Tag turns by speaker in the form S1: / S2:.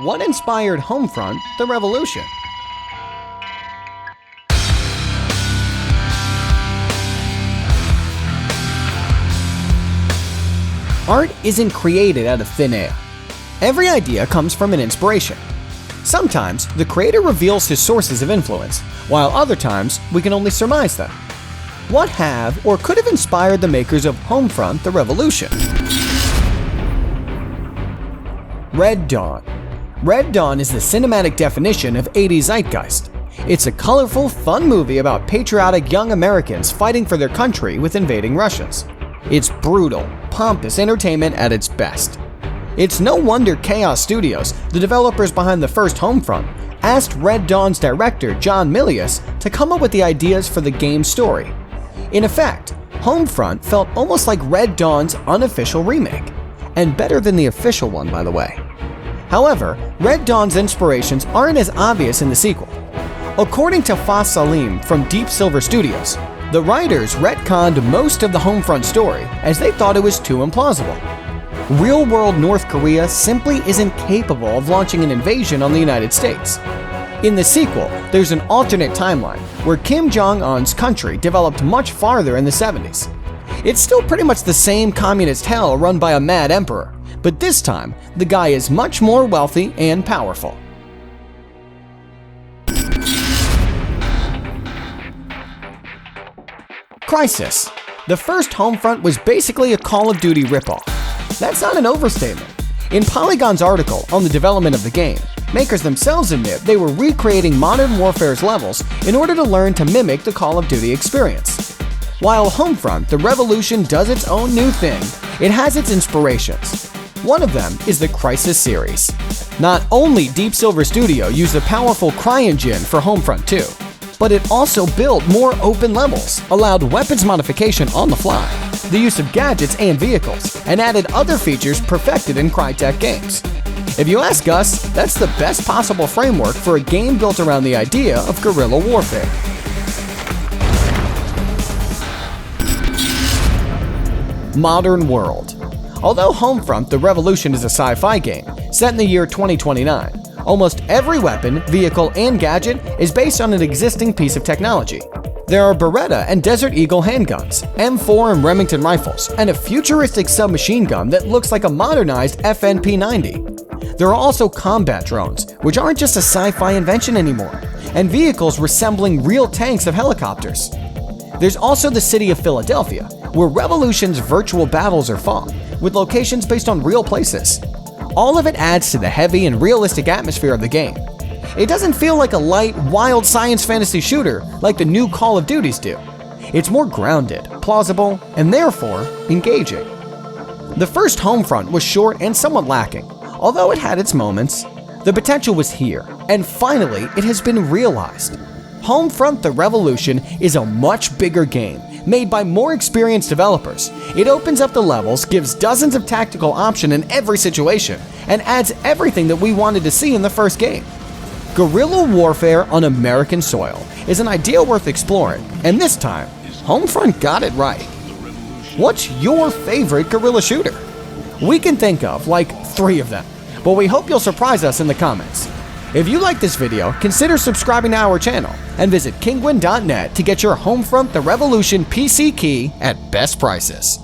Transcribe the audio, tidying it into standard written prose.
S1: What inspired Homefront: The Revolution? Art isn't created out of thin air. Every idea comes from an inspiration. Sometimes the creator reveals his sources of influence, while other times we can only surmise them. What have or could have inspired the makers of Homefront: The Revolution? Red Dawn. Red Dawn is the cinematic definition of 80s zeitgeist. It's a colorful, fun movie about patriotic young Americans fighting for their country with invading Russians. It's brutal, pompous entertainment at its best. It's no wonder Chaos Studios, the developers behind the first Homefront, asked Red Dawn's director John Milius to come up with the ideas for the game's story. In effect, Homefront felt almost like Red Dawn's unofficial remake, and better than the official one, by the way. However, Red Dawn's inspirations aren't as obvious in the sequel. According to Fas Salim from Deep Silver Studios, the writers retconned most of the Homefront story as they thought it was too implausible. Real-world North Korea simply isn't capable of launching an invasion on the United States. In the sequel, there's an alternate timeline where Kim Jong-un's country developed much farther in the 70s. It's still pretty much the same communist hell run by a mad emperor, but this time, the guy is much more wealthy and powerful. CRYSIS. The first Homefront was basically a Call of Duty ripoff. That's not an overstatement. In Polygon's article on the development of the game, makers themselves admit they were recreating Modern Warfare's levels in order to learn to mimic the Call of Duty experience. While Homefront: The Revolution does its own new thing, it has its inspirations. One of them is the CRYSIS series. Not only Deep Silver Studio used the powerful CryEngine for Homefront 2, but it also built more open levels, allowed weapons modification on the fly, the use of gadgets and vehicles, and added other features perfected in Crytek games. If you ask us, that's the best possible framework for a game built around the idea of guerrilla warfare. Modern world. Although Homefront: The Revolution is a sci-fi game set in the year 2029, almost every weapon, vehicle, and gadget is based on an existing piece of technology. There are Beretta and Desert Eagle handguns, M4 and Remington rifles, and a futuristic submachine gun that looks like a modernized FNP-90. There are also combat drones, which aren't just a sci-fi invention anymore, and vehicles resembling real tanks of helicopters. There's also the city of Philadelphia, where Revolution's virtual battles are fought, with locations based on real places. All of it adds to the heavy and realistic atmosphere of the game. It doesn't feel like a light, wild science fantasy shooter like the new Call of Duties do. It's more grounded, plausible, and therefore engaging. The first Homefront was short and somewhat lacking, although it had its moments. The potential was here, and finally it has been realized. Homefront: The Revolution is a much bigger game, made by more experienced developers. It opens up the levels, gives dozens of tactical options in every situation, and adds everything that we wanted to see in the first game. Guerrilla warfare on American soil is an idea worth exploring, and this time, Homefront got it right. What's your favorite guerrilla shooter? We can think of like 3 of them, but we hope you'll surprise us in the comments. If you like this video, consider subscribing to our channel and visit Kinguin.net to get your Homefront: The Revolution PC key at best prices.